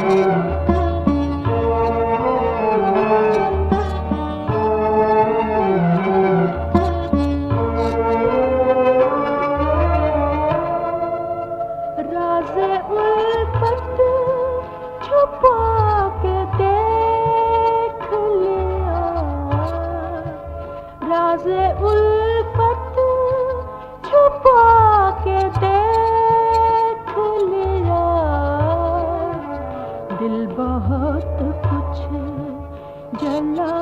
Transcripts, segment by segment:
राज़े उल्फत छुपा के देख लिया, राज़े उल्फत छुपा के देख लिया। दिल बहुत कुछ जला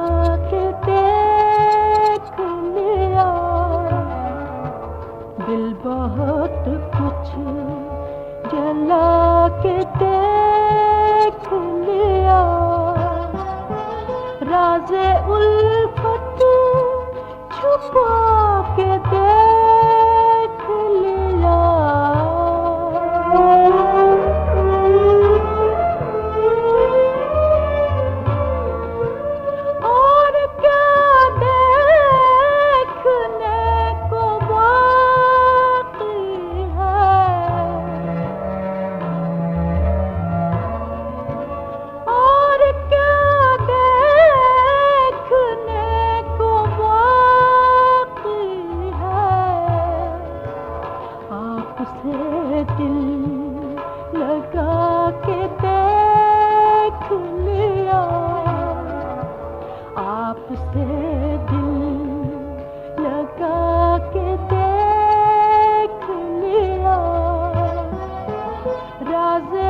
के देख लिया, दिल बहुत कुछ जला के देख लिया। राज़े उल्फत छुपा के देख लिया। और क्या देखने को बाकी है, और क्या देखने को बाकी है। आपसे दिल लगा के देख लिया, आपसे दिल लगा के देख लिया। राज़े